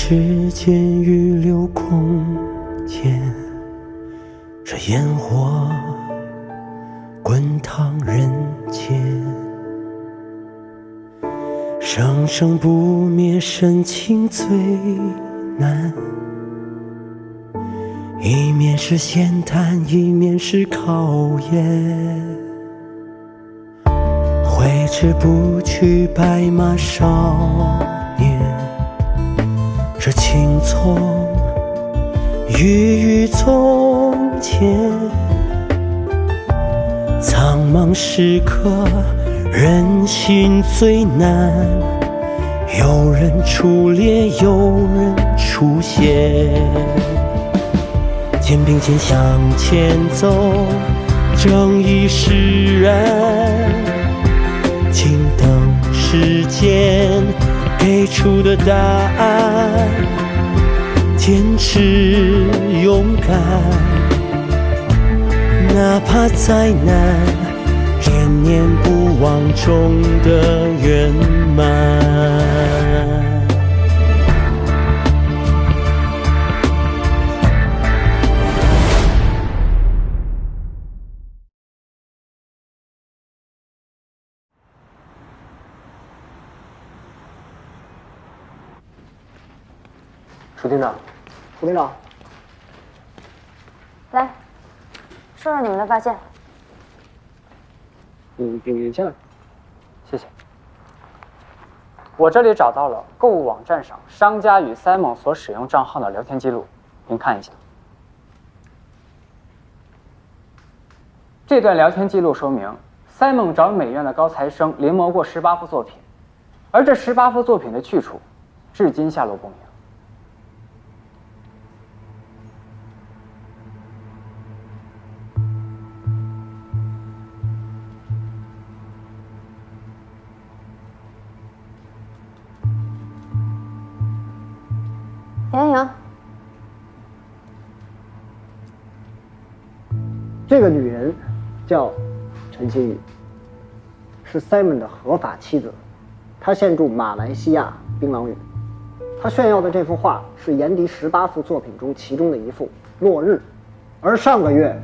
时间预留空间，这烟火滚烫人间，生生不灭，深情最难。一面是闲谈，一面是考验。挥之不去，白马少年，这青葱郁郁从前。苍茫时刻，人心最难。有人出列，有人出现。肩并肩向前走，正义使然。静等时间给出的答案，坚持勇敢，哪怕再难，念念不忘中的圆满。楚厅长，楚厅长，来，说说你们的发现。请下来，谢谢。我这里找到了购物网站上商家与 Simon 所使用账号的聊天记录，您看一下。这段聊天记录说明 ，Simon 找美院的高材生临摹过18幅作品，而这18幅作品的去处，至今下落不明。杨洋，这个女人叫陈新宇，是 Simon 的合法妻子，她现住马来西亚槟榔屿。她炫耀的这幅画是严迪18幅作品中其中的一幅《落日》，而上个月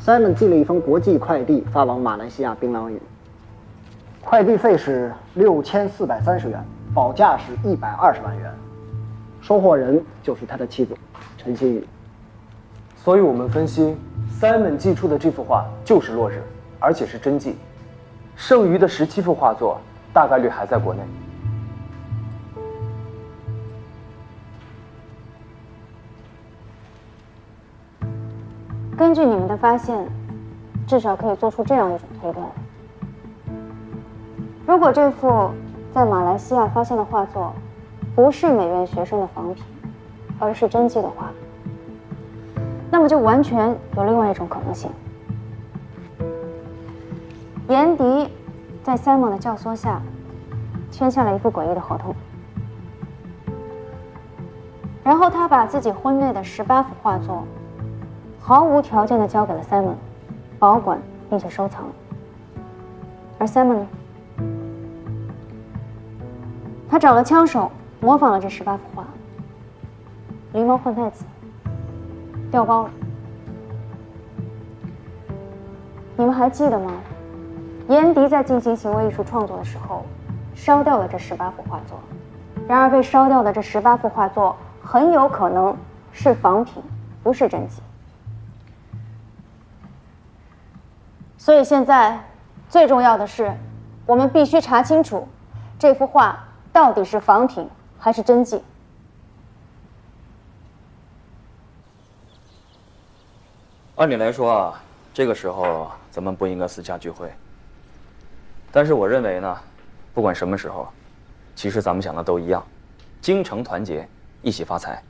，Simon 寄了一封国际快递发往马来西亚槟榔屿，快递费是6430元，保价是120万元。收货人就是他的妻子陈新宇，所以我们分析 ，Simon 寄出的这幅画就是落日，而且是真迹，剩余的17幅画作大概率还在国内。根据你们的发现，至少可以做出这样一种推断：如果这幅在马来西亚发现的画作不是美院学生的仿品，而是真迹的话，那么就完全有另外一种可能性。严迪在 Simon 的教唆下签下了一副诡异的合同，然后他把自己婚内的18幅画作毫无条件地交给了 Simon， 保管并且收藏。而 Simon 呢，他找了枪手模仿了这18幅画，狸猫换太子，调包了。你们还记得吗？严迪在进行行为艺术创作的时候，烧掉了这18幅画作。然而被烧掉的这18幅画作很有可能是仿品，不是真迹。所以现在最重要的是，我们必须查清楚这幅画到底是仿品还是真迹。按理来说啊，这个时候咱们不应该私下聚会。但是我认为呢，不管什么时候，其实咱们想的都一样，精诚团结，一起发财。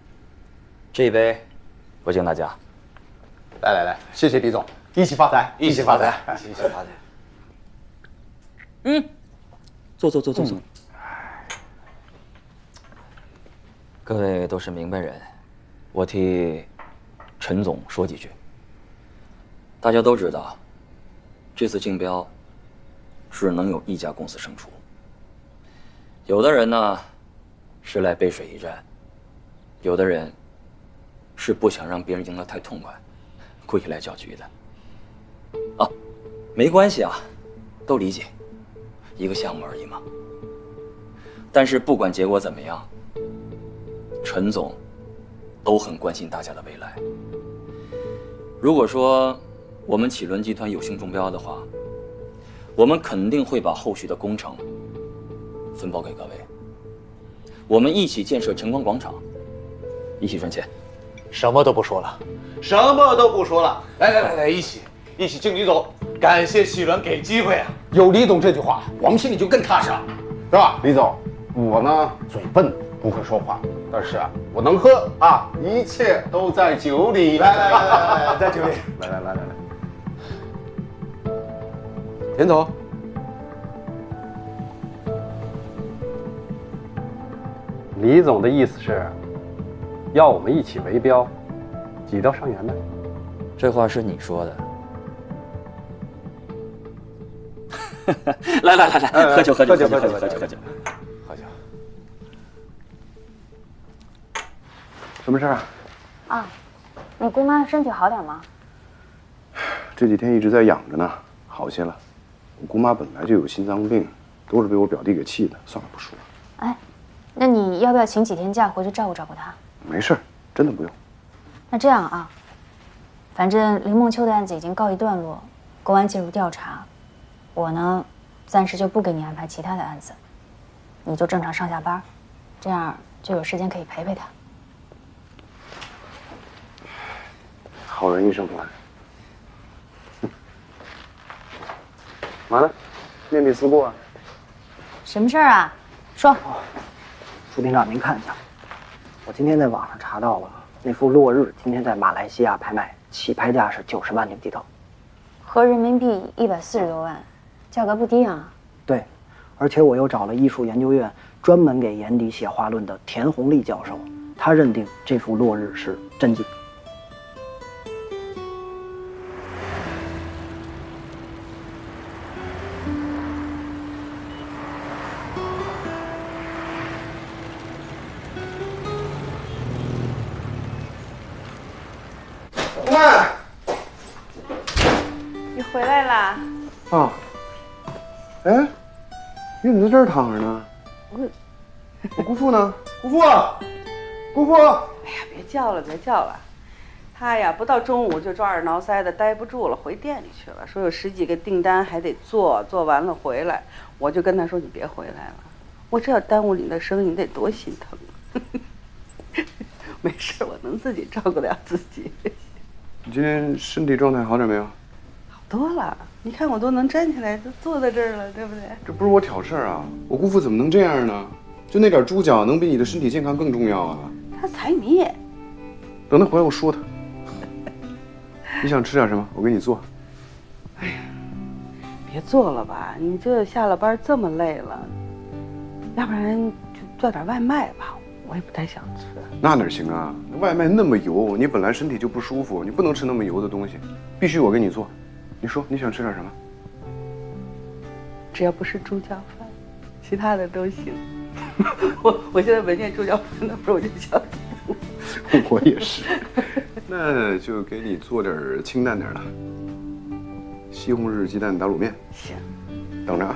这一杯，我敬大家。来，谢谢李总，一起发财，一起发财，一起发财。坐。各位都是明白人，我替陈总说几句。大家都知道，这次竞标是能有一家公司胜出。有的人呢是来背水一战，有的人是不想让别人赢得太痛快，故意来搅局的。啊，没关系啊，都理解，一个项目而已嘛。但是不管结果怎么样，陈总都很关心大家的未来。如果说我们启伦集团有幸中标的话，我们肯定会把后续的工程分包给各位，我们一起建设晨光广场，一起赚钱。什么都不说了，什么都不说了。来，一起敬李总，感谢启伦给机会啊！有李总这句话，我们心里就更踏实了，是吧？李总，我呢嘴笨不会说话，但是啊，我能喝啊，一切都在酒里。来，在酒里。来，田总。李总的意思是，要我们一起围标，挤到上元的。这话是你说的。来，喝酒。什么事儿啊？啊，你姑妈身体好点吗？这几天一直在养着呢，好些了。我姑妈本来就有心脏病，都是被我表弟给气的。算了，不说了。哎，那你要不要请几天假回去照顾照顾她？没事，真的不用。那这样啊，反正林梦秋的案子已经告一段落，公安介入调查，我呢，暂时就不给你安排其他的案子，你就正常上下班，这样就有时间可以陪陪她。好人一生平安。完了，面壁思过啊？什么事儿啊？说。副厅长，您看一下，我今天在网上查到了那幅《落日》，今天在马来西亚拍卖，起拍价是90万纽币头，合人民币140多万，价格不低啊。对，而且我又找了艺术研究院专门给眼底写画论的田红利教授，他认定这幅《落日》是真迹。妈，你回来啦？啊，哎，你怎么在这儿躺着呢？我姑父呢？姑父，姑父！哎呀，别叫了，他呀，不到中午就抓耳挠腮的，待不住了，回店里去了。说有10几个订单还得做，做完了回来。我就跟他说你别回来了，我这要耽误你的生意，你得多心疼啊！没事，我能自己照顾了自己。你今天身体状态好点没有？好多了，你看我都能站起来，都坐在这儿了，对不对？这不是我挑事儿啊！我姑父怎么能这样呢？就那点猪脚，能比你的身体健康更重要啊！他踩你。等他回来，我说他。你想吃点什么？我给你做。哎呀，别做了吧，你这下了班这么累了，要不然就叫点外卖吧，我也不太想吃。那哪行啊？外卖那么油，你本来身体就不舒服，你不能吃那么油的东西，必须我给你做。你说你想吃点什么？只要不是猪脚饭，其他的都行。我现在闻见猪脚饭的味儿我就想吐。我也是。那就给你做点清淡点的，西红柿鸡蛋打卤面。行，等着啊。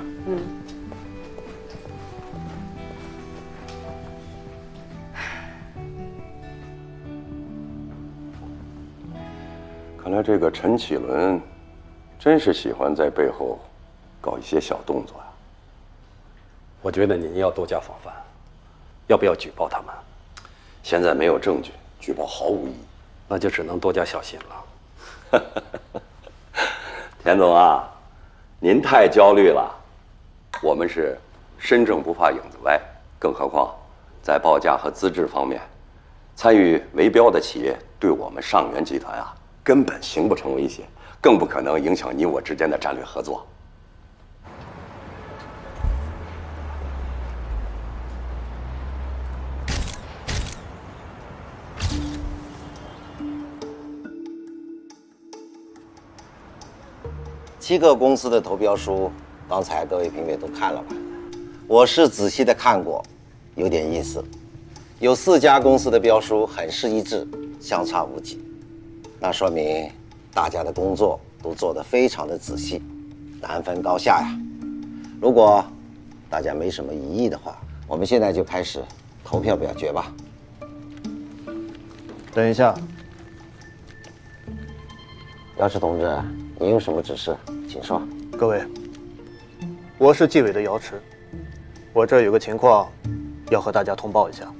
看来这个陈启伦，真是喜欢在背后搞一些小动作呀。我觉得您要多加防范，要不要举报他们？现在没有证据，举报毫无意义。那就只能多加小心了。田总啊，您太焦虑了。我们是身正不怕影子歪，更何况在报价和资质方面，参与围标的企业对我们上元集团啊，根本形不成威胁，更不可能影响你我之间的战略合作。7个公司的投标书，刚才各位评委都看了吧？我是仔细的看过，有点意思。有4家公司的标书很是一致，相差无几，那说明大家的工作都做得非常的仔细，难分高下呀。如果大家没什么异议的话，我们现在就开始投票表决吧。等一下，姚池同志，您有什么指示，请说。各位，我是纪委的姚池，我这儿有个情况要和大家通报一下。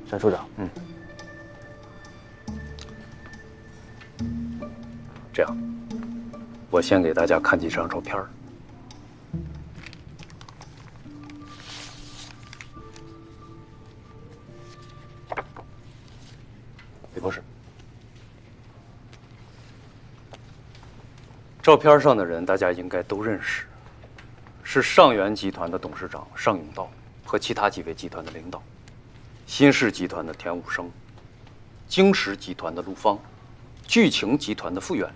沈处长，这样，我先给大家看几张照片。李博士，照片上的人大家应该都认识，是上元集团的董事长尚永道和其他几位集团的领导，新世集团的田武生，京石集团的陆芳，聚晴集团的傅远，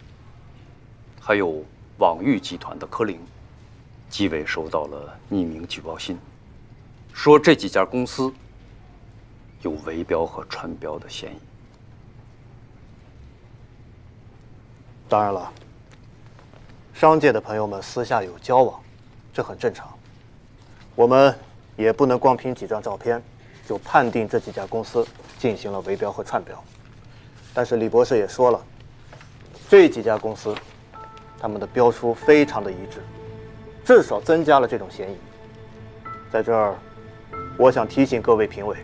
还有网域集团的柯玲。纪委收到了匿名举报信，说这几家公司有围标和串标的嫌疑。当然了，商界的朋友们私下有交往，这很正常。我们也不能光凭几张照片就判定这几家公司进行了围标和串标。但是李博士也说了，这几家公司他们的标书非常的一致，至少增加了这种嫌疑。在这儿，我想提醒各位评委，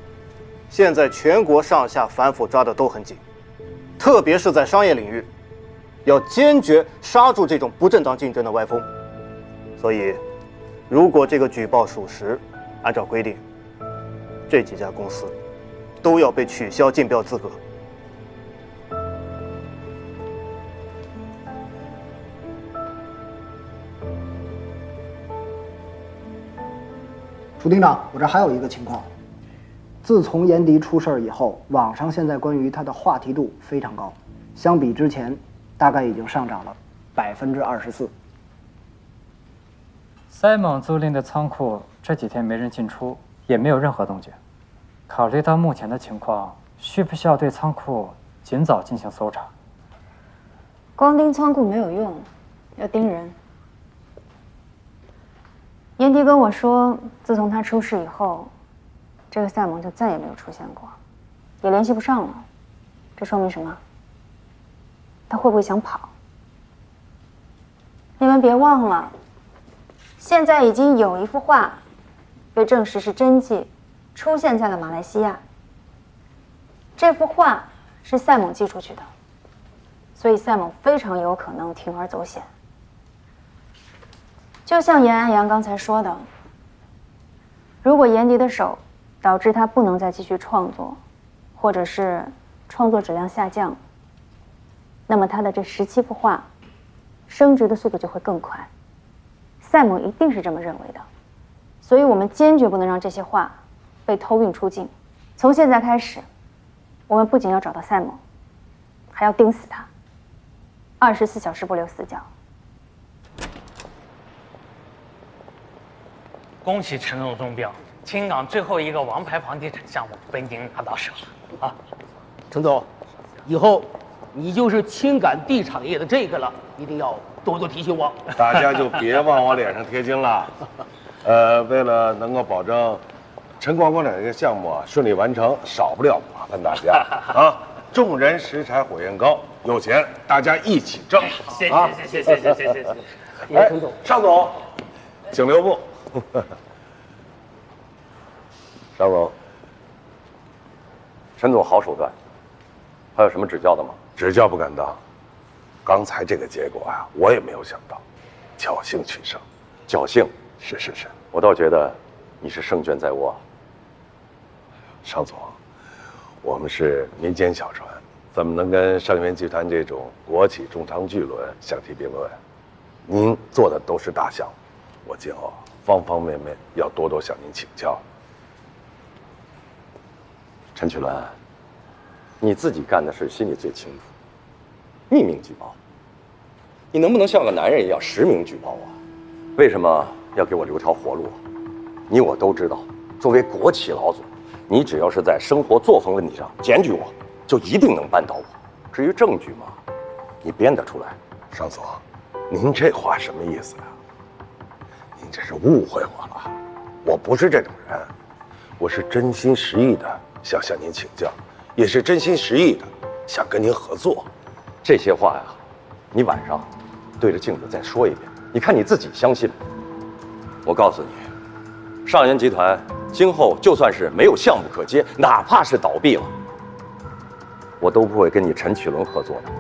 现在全国上下反腐抓得都很紧，特别是在商业领域，要坚决刹住这种不正当竞争的歪风。所以，如果这个举报属实，按照规定，这几家公司都要被取消竞标资格。楚厅长，我这还有一个情况，自从严迪出事儿以后，网上现在关于他的话题度非常高，相比之前，大概已经上涨了24%。Simon 租赁的仓库这几天没人进出，也没有任何动静。考虑到目前的情况，需不需要对仓库尽早进行搜查？光盯仓库没有用，要盯人。严迪跟我说，自从他出事以后，这个赛蒙就再也没有出现过，也联系不上了。这说明什么？他会不会想跑？你们别忘了，现在已经有一幅画被证实是真迹，出现在了马来西亚。这幅画是赛蒙寄出去的，所以赛蒙非常有可能铤而走险。就像严安阳刚才说的，如果严迪的手导致他不能再继续创作，或者是创作质量下降，那么他的这17幅画升值的速度就会更快。赛蒙一定是这么认为的，所以我们坚决不能让这些画被偷运出境。从现在开始，我们不仅要找到赛蒙，还要盯死他，24小时不留死角。恭喜陈总中标，青港最后一个王牌房地产项目被您拿到手了啊！陈总，以后你就是青港地产业的这个了，一定要多多提醒我。大家就别往我脸上贴金了。为了能够保证晨光广场这个项目顺利完成，少不了麻烦大家啊！众人拾柴火焰高，有钱大家一起挣。谢谢。陈总，尚总，请留步。尚总，陈总好手段，还有什么指教的吗？指教不敢当，刚才这个结果啊，我也没有想到，侥幸取胜。侥幸？是，我倒觉得你是胜券在握。尚总，我们是民间小船，怎么能跟上元集团这种国企中长巨轮相提并论？您做的都是大项目，我今后方方面面要多多向您请教。陈曲鸾，你自己干的事心里最清楚。匿名举报，你能不能像个男人一样实名举报啊？为什么要给我留条活路？你我都知道，作为国企老总，你只要是在生活作风问题上检举我，就一定能扳倒我。至于证据嘛，你编得出来。上所，您这话什么意思呀？您这是误会我了，我不是这种人，我是真心实意的想向您请教，也是真心实意的想跟您合作。这些话呀，你晚上对着镜子再说一遍，你看你自己相信吗？我告诉你，上元集团今后就算是没有项目可接，哪怕是倒闭了，我都不会跟你陈启伦合作的。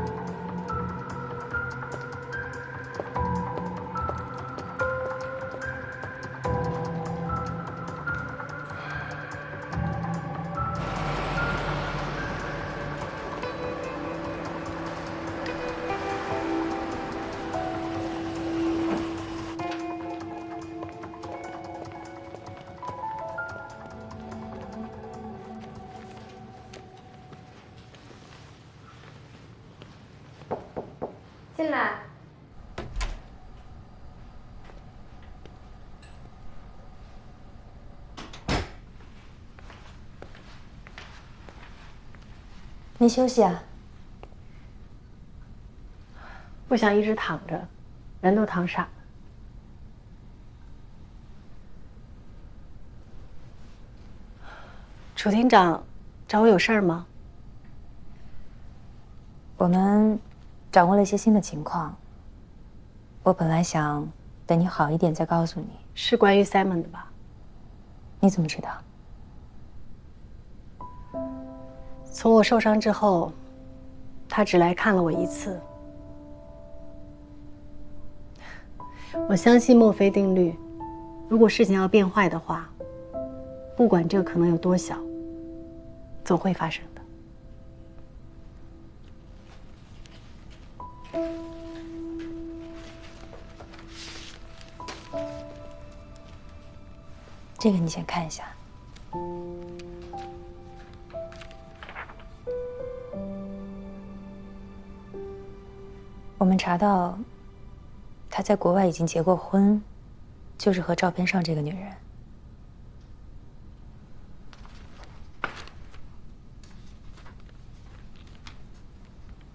进来。没休息啊？不想一直躺着，人都躺傻了。楚厅长，找我有事儿吗？我们掌握了一些新的情况。我本来想等你好一点再告诉你。是关于 Simon 的吧？你怎么知道？从我受伤之后，他只来看了我一次。我相信墨菲定律，如果事情要变坏的话，不管这可能有多小，总会发生的。这个你先看一下。我们查到，他在国外已经结过婚，就是和照片上这个女人。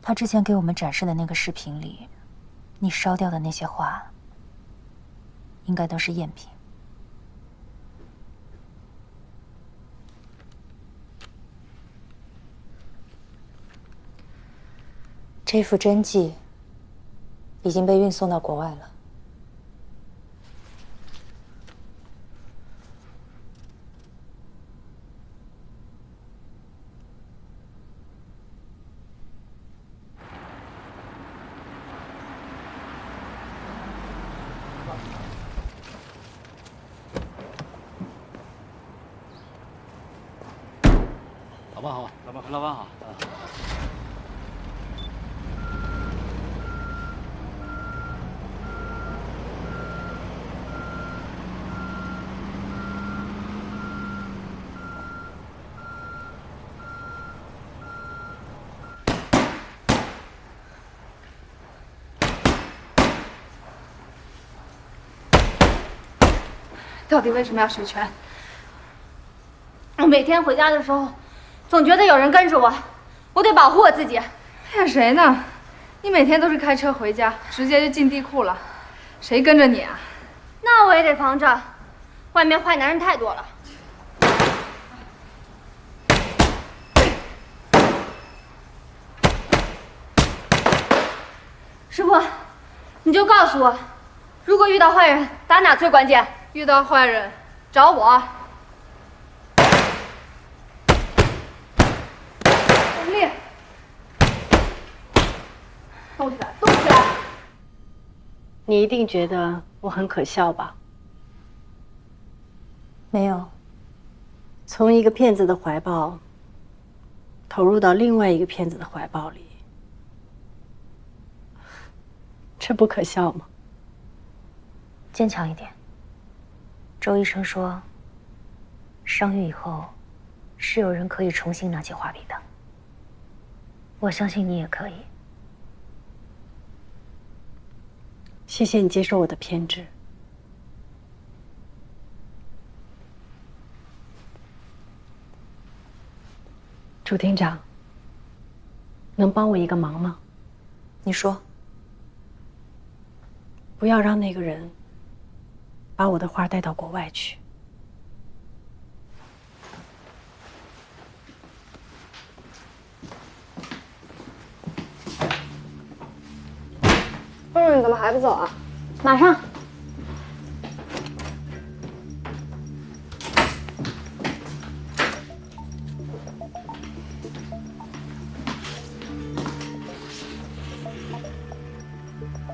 他之前给我们展示的那个视频里，你烧掉的那些画，应该都是赝品。这幅真迹已经被运送到国外了。老板好，老板好。到底为什么要学拳？我每天回家的时候，总觉得有人跟着我，我得保护我自己。骗谁呢？你每天都是开车回家，直接就进地库了，谁跟着你啊？那我也得防着，外面坏男人太多了。师傅，你就告诉我，如果遇到坏人，打哪最关键？遇到坏人，找我。用力，动起来，动起来！你一定觉得我很可笑吧？没有。从一个骗子的怀抱投入到另外一个骗子的怀抱里，这不可笑吗？坚强一点。周医生说，伤愈以后，是有人可以重新拿起画笔的。我相信你也可以。谢谢你接受我的偏执。朱厅长，能帮我一个忙吗？你说。不要让那个人把我的画带到国外去。夫人，你怎么还不走啊？马上。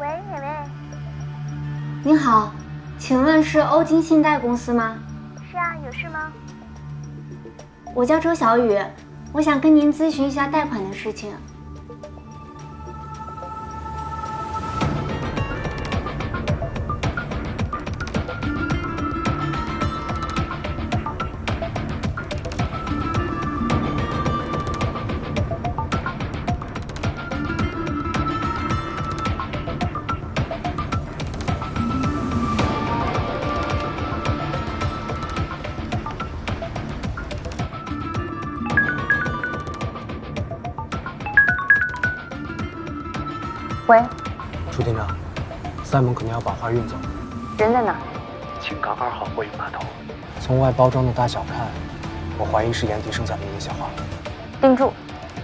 喂，美美。您好，请问是欧金信贷公司吗？是啊，有事吗？我叫周小雨，我想跟您咨询一下贷款的事情。喂，朱厅长，Simon可能要把画运走。人在哪？青港2号货运码头。从外包装的大小看，我怀疑是眼底剩下的那些画。盯住，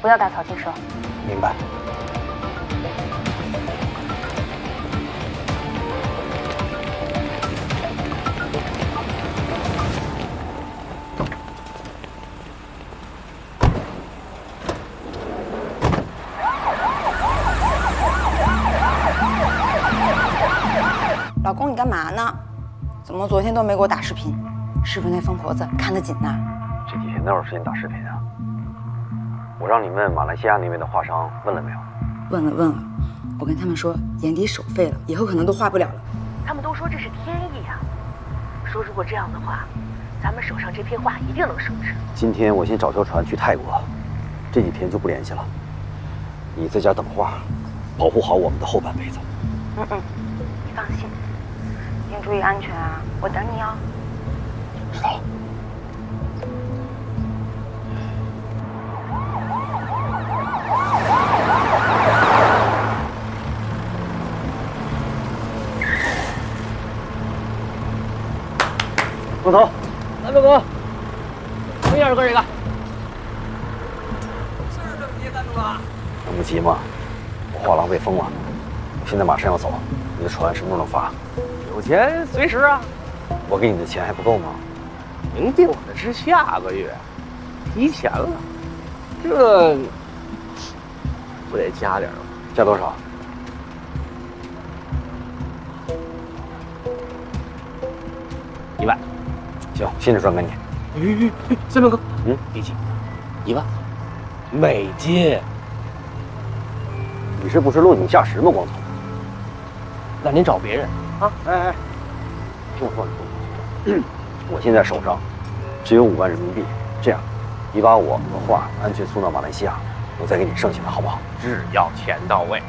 不要打草惊蛇。明白。老公，你干嘛呢？怎么昨天都没给我打视频？是不是那疯婆子看得紧呐？这几天哪有时间打视频啊？我让你问马来西亚那边的画商问了没有？问了，我跟他们说眼底手废了，以后可能都画不了了。他们都说这是天意啊，说如果这样的话，咱们手上这批画一定能升值。今天我先找条船去泰国，这几天就不联系了。你在家等画，保护好我们的后半辈子。你放心，您注意安全啊，我等你哦。知道了。光头，来哥哥，从一二个这个。是这么急，三主啊？能不急吗？我画廊被封了，我现在马上要走，你的船什么时候能发？有钱随时啊。我给你的钱还不够吗？明定的是下个月，提前了，这不得加点吗？加多少？1万。行，现在转给你。三明哥，别急，1万美金。你这不是落井下石吗，光头？那您找别人啊？哎，听我说，我现在手上只有5万人民币，这样，你把我和画安全送到马来西亚，我再给你剩下的，好不好？只要钱到位，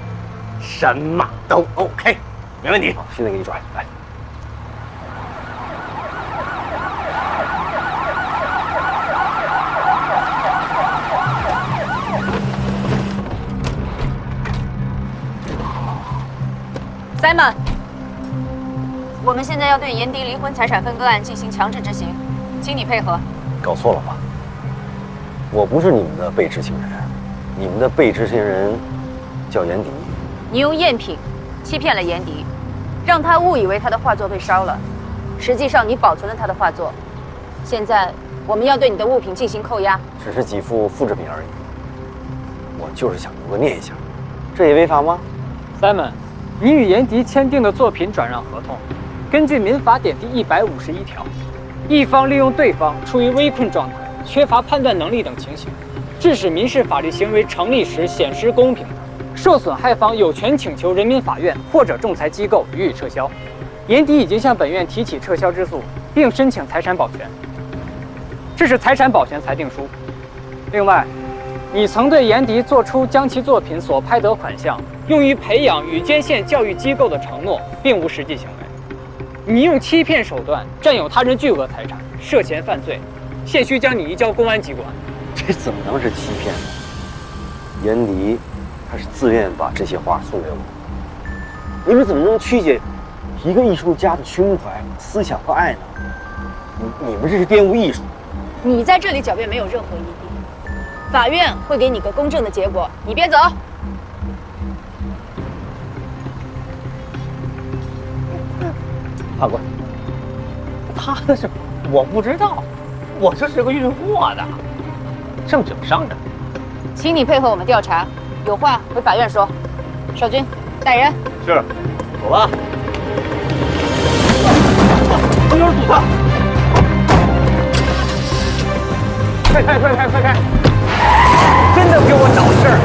什么都 OK， 没问题。好，现在给你转来。Simon， 我们现在要对严迪离婚财产分割案进行强制执行，请你配合。搞错了吧？我不是你们的被执行人，你们的被执行人叫严迪。你用赝品欺骗了严迪，让他误以为他的画作被烧了，实际上你保存了他的画作。现在我们要对你的物品进行扣押。只是几幅复制品而已，我就是想留个念想，这也违法吗 ？Simon， 你与严迪签订的作品转让合同，根据民法典第151条，一方利用对方处于危困状态、缺乏判断能力等情形，致使民事法律行为成立时显失公平的，受损害方有权请求人民法院或者仲裁机构予以撤销。严迪已经向本院提起撤销之诉，并申请财产保全。这是财产保全裁定书。另外，你曾对严迪做出将其作品所拍得款项用于培养与捐献教育机构的承诺，并无实际行为。你用欺骗手段占有他人巨额财产，涉嫌犯罪，现需将你移交公安机关。这怎么能是欺骗呢？严迪，他是自愿把这些画送给我。你们怎么能曲解一个艺术家的胸怀、思想和爱呢？你们这是玷污艺术！你在这里狡辩没有任何意义，法院会给你个公正的结果。你别走。法官，他的事我不知道，我这是个运货的，正经商人。请你配合我们调查，有话回法院说。少军，带人。是，走吧。有人堵他！快开！真的给我找事儿！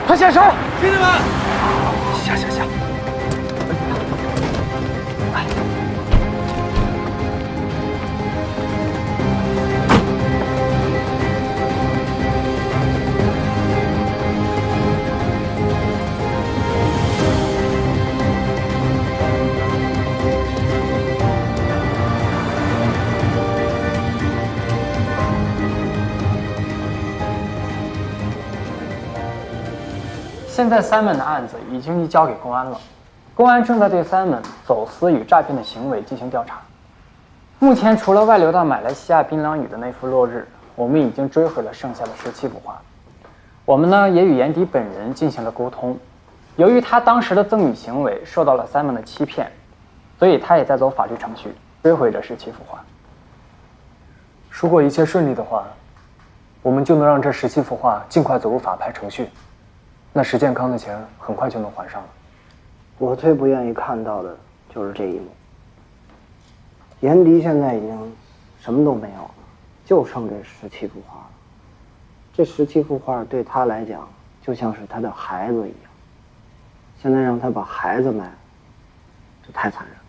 快下手！兄弟们，下！现在 Simon 的案子已经移交给公安了，公安正在对 Simon 走私与诈骗的行为进行调查。目前除了外流到马来西亚槟榔屿的那幅落日，我们已经追回了剩下的17幅画。我们呢也与严迪本人进行了沟通，由于他当时的赠与行为受到了 Simon 的欺骗，所以他也在走法律程序追回这17幅画。如果一切顺利的话，我们就能让这17幅画尽快走入法拍程序。那石健康的钱很快就能还上了。我最不愿意看到的就是这一幕。严迪现在已经什么都没有了，就剩这17幅画了。这17幅画对他来讲就像是他的孩子一样，现在让他把孩子卖了，这太残忍了。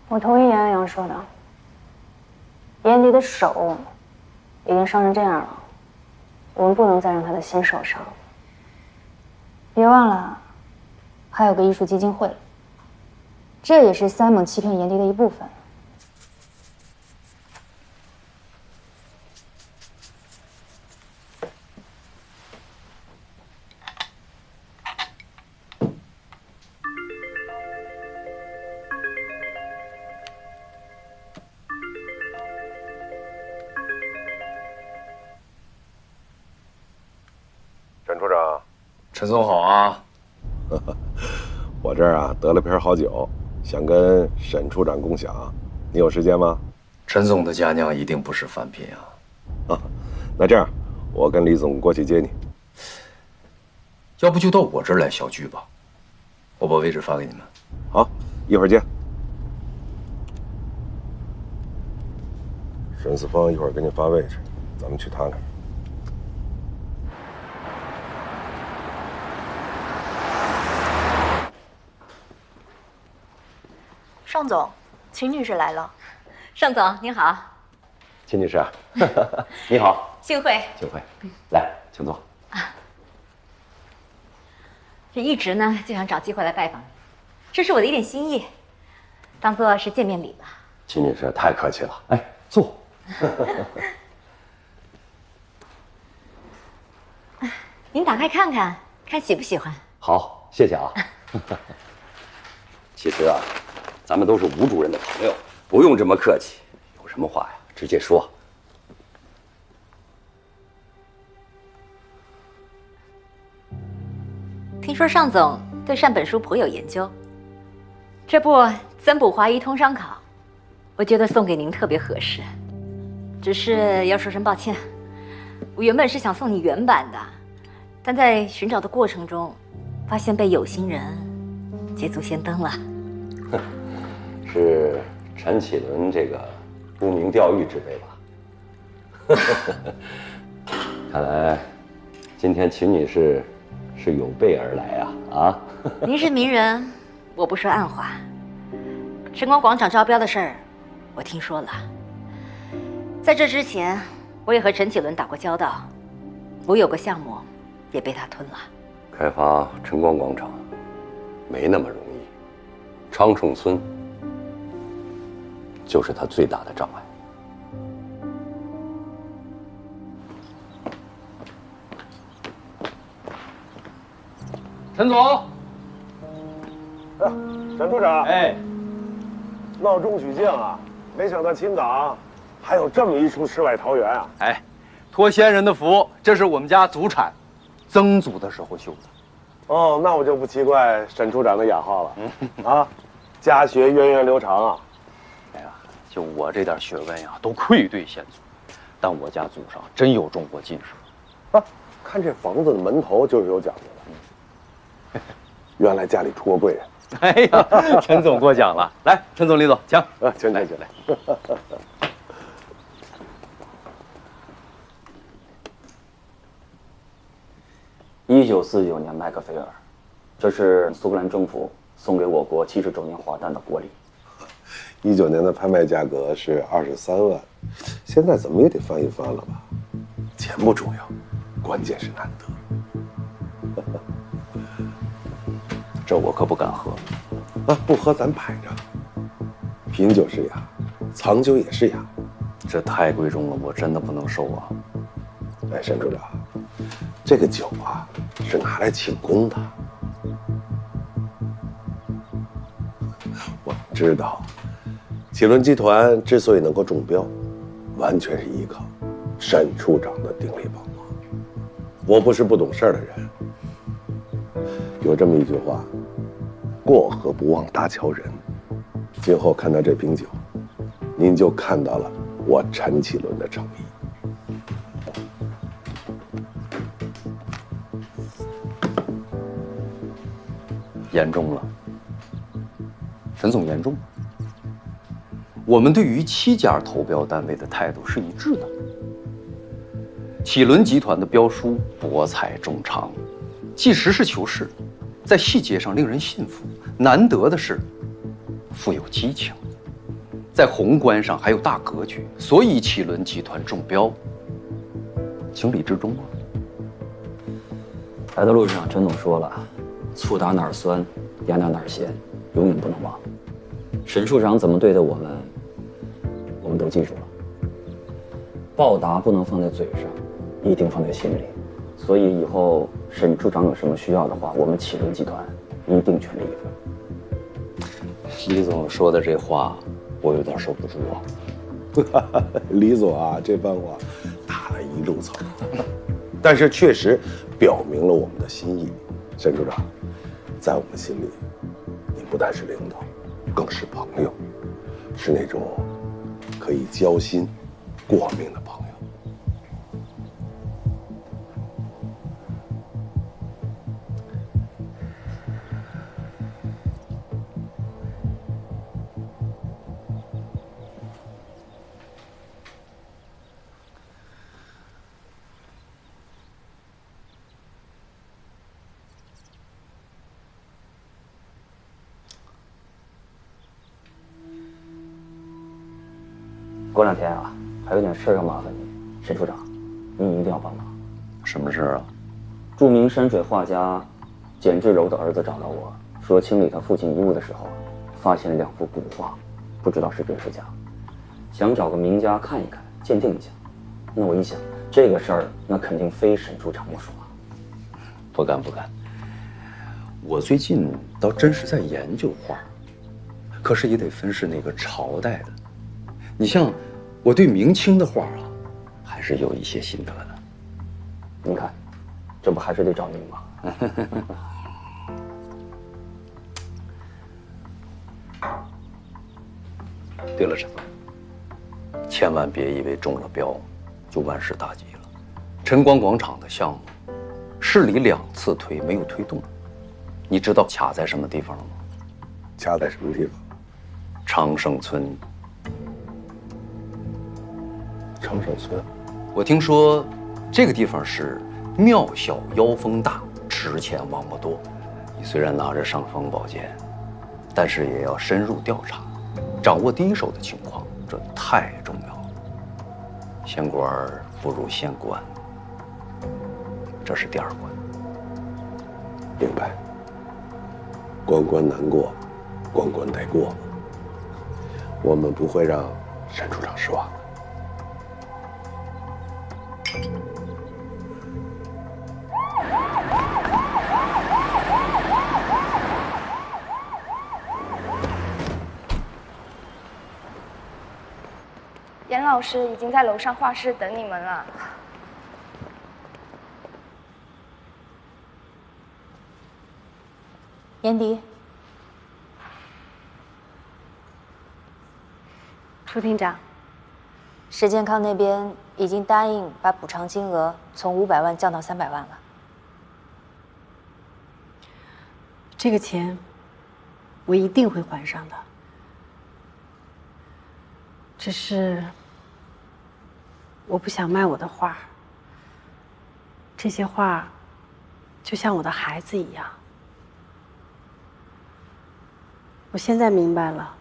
我同意杨洋说的。严迪的手已经伤成这样了，我们不能再让他的心受伤。别忘了，还有个艺术基金会，这也是Simon欺骗严迪的一部分。沈处长，陈总好啊！我这儿啊得了瓶好酒，想跟沈处长共享，你有时间吗？陈总的佳酿一定不是凡品啊！啊，那这样，我跟李总过去接你。要不就到我这儿来小聚吧，我把位置发给你们。好，一会儿见。沈四方一会儿给你发位置，咱们去谈谈。尚总，秦女士来了。尚总您好。秦女士，你好。幸会。幸会。来，请坐。这一直呢就想找机会来拜访你，这是我的一点心意。当做是见面礼吧。秦女士太客气了，哎，坐。您打开看看，看喜不喜欢？好，谢谢啊。其实啊，咱们都是吴主任的朋友，不用这么客气，有什么话呀，直接说。听说尚总对善本书颇有研究，这部增补华医通商考，我觉得送给您特别合适。只是要说声抱歉，我原本是想送你原版的，但在寻找的过程中，发现被有心人捷足先登了。是陈启伦这个沽名钓誉之辈吧？看来今天秦女士是有备而来啊！您是名人，我不说暗话。晨光广场招标的事儿，我听说了。在这之前，我也和陈启伦打过交道，我有个项目也被他吞了。开发晨光广场没那么容易，昌冲村就是他最大的障碍。陈总，沈处长，哎，闹中取静啊！没想到青岛还有这么一处世外桃源啊！哎，托先人的福，这是我们家祖产，曾祖的时候修的。哦，那我就不奇怪沈处长的雅号了。啊，家学源远流长啊！哎呀，就我这点学问呀，都愧对先祖。但我家祖上真有中过进士。啊，看这房子的门头就是有讲究的。原来家里出过贵人。哎呀，陈总过奖了。来，陈总、李总，请。请来。1949年麦克菲尔，这是苏格兰政府送给我国70周年华诞的国礼。19年的拍卖价格是23万，现在怎么也得翻一番了吧？钱不重要，关键是难得。这我可不敢喝。啊，不喝咱摆着。品酒是雅，藏酒也是雅。这太贵重了，我真的不能收啊。哎，沈处长，这个酒啊是拿来庆功的。我知道，启伦集团之所以能够中标，完全是依靠沈处长的鼎力帮忙。我不是不懂事儿的人。有这么一句话：过河不忘搭桥人。今后看到这瓶酒，您就看到了我陈启伦的诚意。严重了，陈总严重了。我们对于7家投标单位的态度是一致的。启伦集团的标书博采众长，既实事求是，在细节上令人信服。难得的是，富有激情，在宏观上还有大格局，所以启伦集团中标，情理之中啊。来的路上，陈总说了，醋打哪儿酸，压哪儿咸，永远不能忘。沈处长怎么对待我们，我们都记住了。报答不能放在嘴上，一定放在心里。所以以后沈处长有什么需要的话，我们启伦集团一定全力以赴。李总说的这话，我有点受不住啊。李总啊，这番话打了一路草，但是确实表明了我们的心意。沈处长，在我们心里，你不但是领导，更是朋友，是那种可以交心、过命的朋友。过2天啊，还有点事儿要麻烦你，沈处长，你一定要帮忙。什么事儿啊？著名山水画家简志柔的儿子找到我说，清理他父亲遗物的时候，发现2幅古画，不知道是真是假，想找个名家看一看，鉴定一下。那我一想，这个事儿那肯定非沈处长莫属啊。不敢不敢，我最近倒真是在研究画，可是也得分是哪个朝代的。你像我对明清的画啊，还是有一些心得的。你看，这不还是得找您吗？对了，陈总，千万别以为中了标就万事大吉了。晨光广场的项目，市里2次推没有推动，你知道卡在什么地方了吗？卡在什么地方？长盛村。长盛村，我听说这个地方是庙小妖风大，池钱王八多。你虽然拿着尚方宝剑，但是也要深入调查。掌握第一手的情况，这太重要了。县官不如县官，这是第2关。明白。关关难过，关关得过。我们不会让沈处长失望的。严老师已经在楼上画室等你们了。严迪，楚厅长，石健康那边已经答应把补偿金额从500万降到300万了。这个钱我一定会还上的。只是我不想卖我的画，这些画就像我的孩子一样。我现在明白了，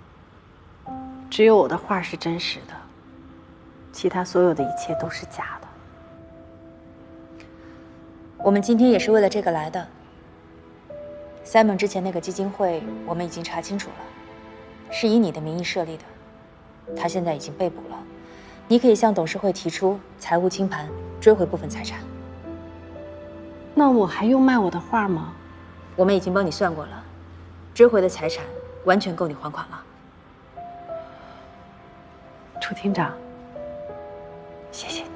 只有我的画是真实的，其他所有的一切都是假的。我们今天也是为了这个来的。Simon 之前那个基金会，我们已经查清楚了，是以你的名义设立的。他现在已经被捕了，你可以向董事会提出财务清盘，追回部分财产。那我还用卖我的画吗？我们已经帮你算过了，追回的财产完全够你还款了。楚厅长，谢谢你，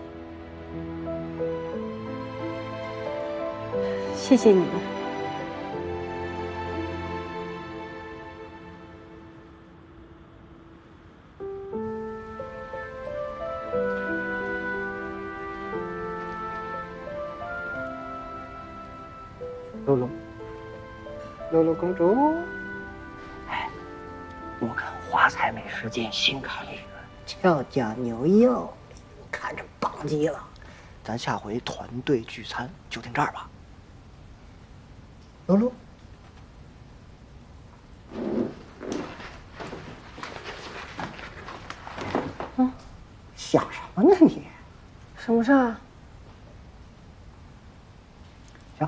谢谢你们。露露，露露公主，哎，我看华彩美食店新开了一个跳脚牛肉，看着棒极了。咱下回团队聚餐就定这儿吧。露露，想什么呢你？什么事啊？行，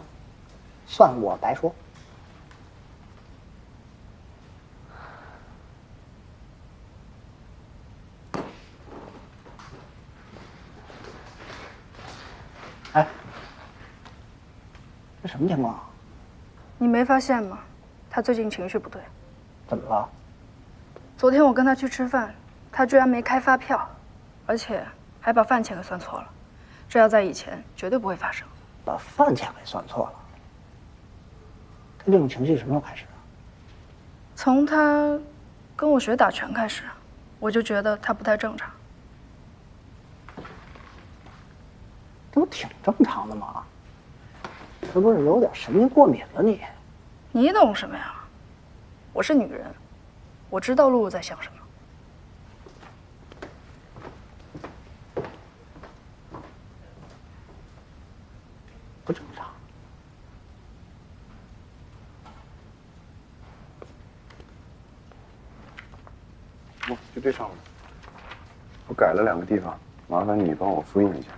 算我白说。哎，这什么情况？你没发现吗？他最近情绪不对。怎么了？昨天我跟他去吃饭，他居然没开发票，而且还把饭钱给算错了。这要在以前绝对不会发生。把饭钱给算错了？他这种情绪什么时候开始的？从他跟我学打拳开始，我就觉得他不太正常。这不挺正常的吗？是不是有点神经过敏了你？你懂什么呀？我是女人，我知道露露在想什么。不正常。不，就这上面。我改了2个地方，麻烦你帮我复印一下。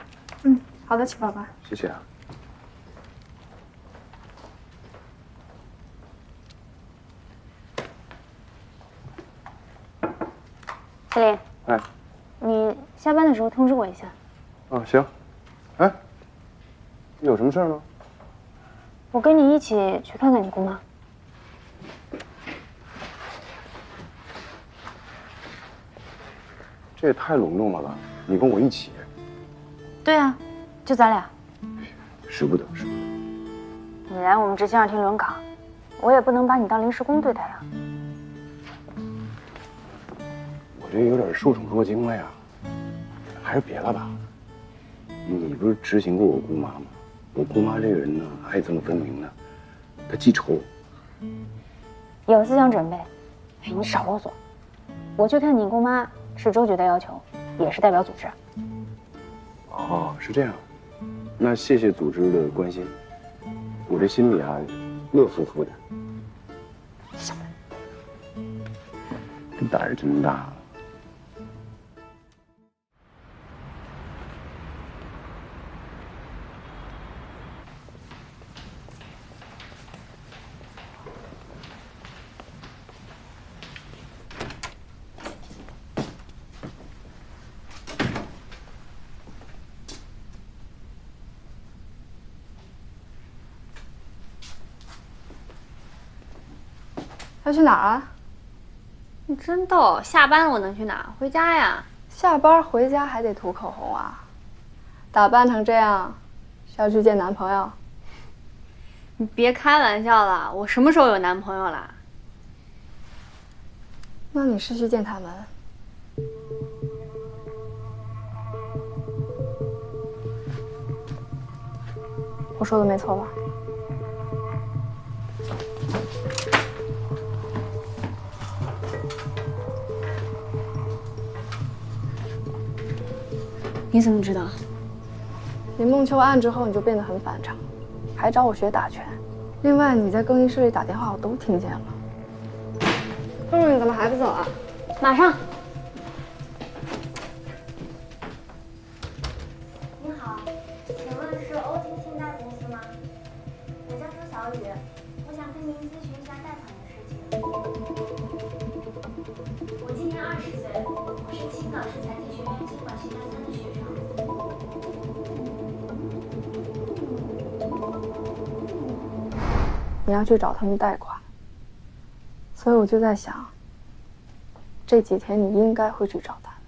嗯，好的，齐爸爸。谢谢啊。麒麟，哎，你下班的时候通知我一下。啊，行。哎，有什么事吗？我跟你一起去看看你姑妈。这也太隆重了吧！你跟我一起？对啊，就咱俩。使不得，使不得。你来我们执勤2天轮岗，我也不能把你当临时工对待呀。我这有点受宠若惊了呀，还是别了吧。你不是执行过我姑妈吗？我姑妈这个人呢，爱憎分明的，她记仇。有思想准备，哎，你少啰嗦。我去看你姑妈是周局的要求，也是代表组织。哦，是这样。那谢谢组织的关心，我这心里啊，乐乎乎的。这胆儿真大。要去哪儿啊？你真逗，下班了我能去哪？回家呀。下班回家还得涂口红啊？打扮成这样，是要去见男朋友？你别开玩笑了，我什么时候有男朋友啦？那你是去见他们？我说的没错吧？你怎么知道？林梦秋案之后，你就变得很反常，还找我学打拳。另外，你在更衣室里打电话，我都听见了。露露，你怎么还不走啊？马上。您好，请问是欧金信贷公司吗？我叫周小雨，我想跟您咨询一下贷款的事情。我今年20岁，我是青岛市财经学院经管系大3的学生。你要去找他们贷款，所以我就在想，这几天你应该会去找他们。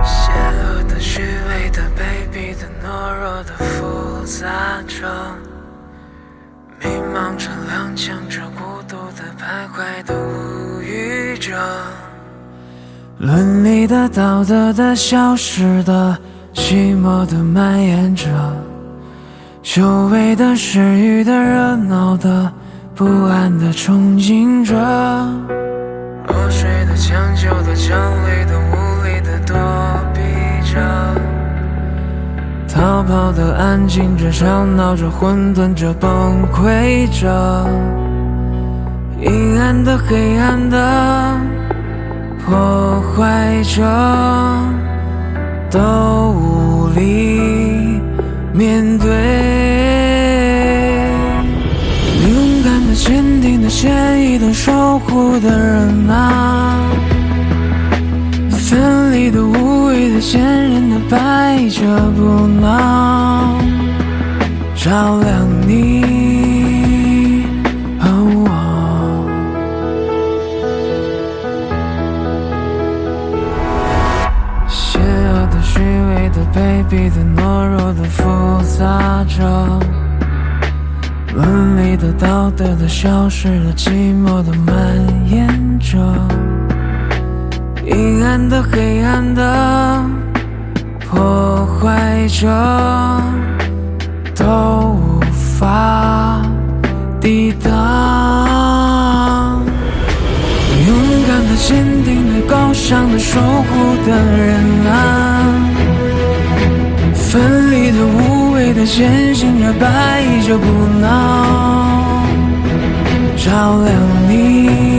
邪恶的、虚伪的、卑鄙的、懦弱的复杂着。迷茫着，踉跄着，孤独的徘徊的无语着，伦理的、道德的、消失的，寂寞的蔓延着，久违的、失语的、热闹的、不安的憧憬着，落水的、抢救的、强烈的、无力的躲避着，逃跑的，安静着，吵闹着，混沌着，崩溃着，阴暗的，黑暗的，破坏着，都无力面对。勇敢的、坚定的、坚毅的、守护的人啊，奋力的、无畏的、坚韧的，摆着不挠，照亮你和我。邪恶的、虚伪的、卑鄙的、懦弱的，复杂着，伦理的、道德的、消失的、寂寞的蔓延着，阴暗的、黑暗的，破坏着，都无法抵挡。勇敢的、坚定的、高尚的、守护的人啊，奋力的、无畏的、前行着、摆着不挠，照亮你